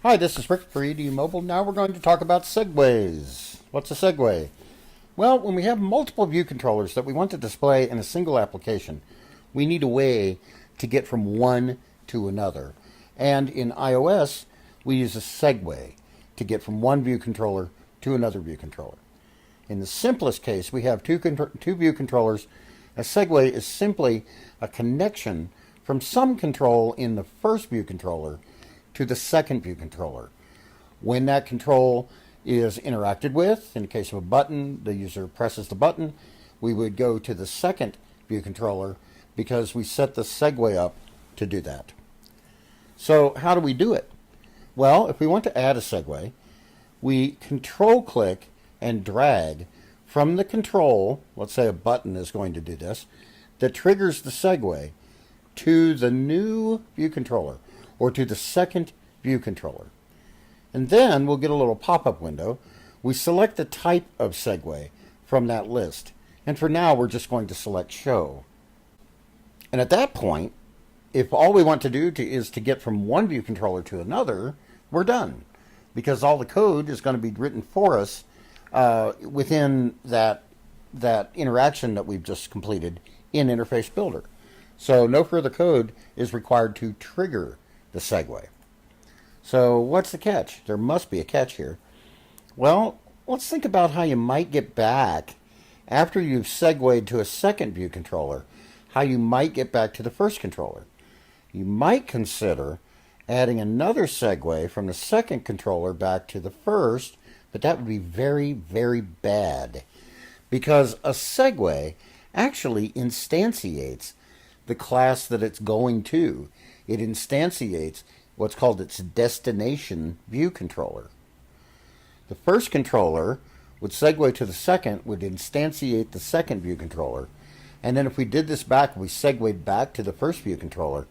Hi, this is Rick for EDU Mobile. Now we're going to talk about segues. What's a segue? Well, when we have multiple view controllers that we want to display in a single application, we need a way to get from one to another. And in iOS, we use a segue to get from one view controller to another view controller. In the simplest case, we have two view controllers. A segue is simply a connection from some control in the first view controller to the second view controller. When that control is interacted with, in the case of a button, the user presses the button, we would go to the second view controller because we set the segue up to do that. So how do we do it? Well, if we want to add a segue, we control click and drag from the control, let's say a button is going to do this, that triggers the segue to the new view controller or to the second view controller. And then we'll get a little pop-up window. We select the type of segue from that list. And for now, we're just going to select show. And at that point, if all we want to do is to get from one view controller to another, we're done. Because all the code is going to be written for us within that interaction that we've just completed in Interface Builder. So no further code is required to trigger the segue. So what's the catch? There must be a catch here. Well, let's think about how you might get back after you've segued to a second view controller, how you might get back to the first controller. You might consider adding another segue from the second controller back to the first, but that would be very, very bad because a segue actually instantiates the class that it's going to. It instantiates what's called its destination view controller. The first controller would segue to the second, would instantiate the second view controller, and then if we did this back, we segued back to the first view controller,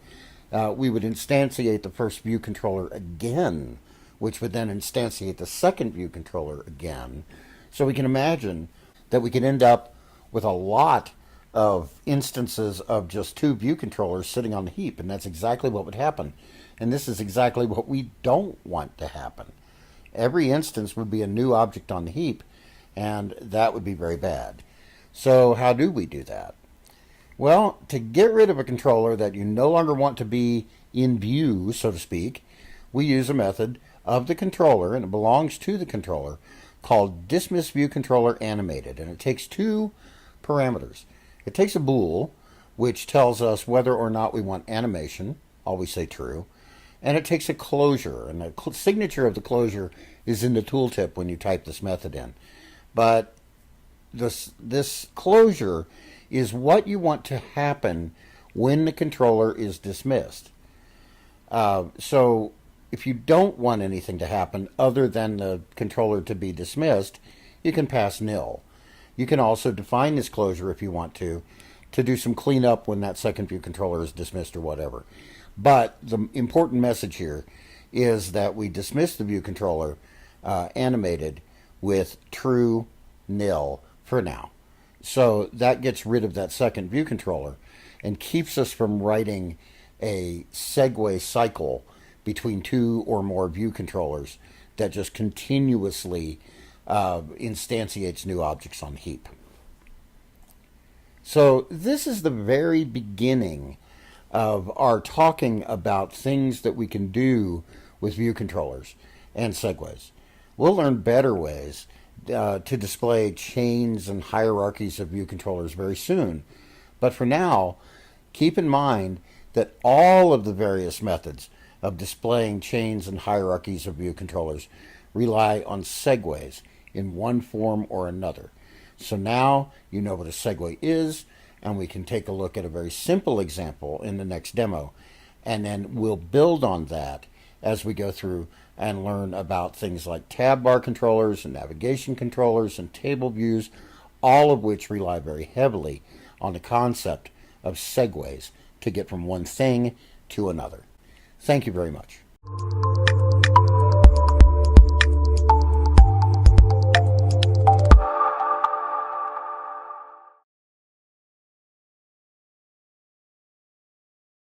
we would instantiate the first view controller again, which would then instantiate the second view controller again. So we can imagine that we could end up with a lot of instances of just two view controllers sitting on the heap, and that's exactly what would happen. And this is exactly what we don't want to happen. Every instance would be a new object on the heap, and that would be very bad. So how do we do that? Well, to get rid of a controller that you no longer want to be in view, so to speak, we use a method of the controller, and it belongs to the controller, called dismiss view controller animated, and it takes two parameters. It takes a bool, which tells us whether or not we want animation, always say true, and it takes a closure, and the signature of the closure is in the tooltip when you type this method in. But this closure is what you want to happen when the controller is dismissed. So if you don't want anything to happen other than the controller to be dismissed, you can pass nil. You can also define this closure if you want to do some cleanup when that second view controller is dismissed or whatever. But the important message here is that we dismiss the view controller animated with true nil for now. So that gets rid of that second view controller and keeps us from writing a segue cycle between two or more view controllers that just continuously instantiates new objects on the heap. So this is the very beginning of our talking about things that we can do with view controllers and segues. We'll learn better ways to display chains and hierarchies of view controllers very soon. But for now, keep in mind that all of the various methods of displaying chains and hierarchies of view controllers rely on segues in one form or another. So now you know what a segue is, and we can take a look at a very simple example in the next demo. And then we'll build on that as we go through and learn about things like tab bar controllers and navigation controllers and table views, all of which rely very heavily on the concept of segues to get from one thing to another. Thank you very much.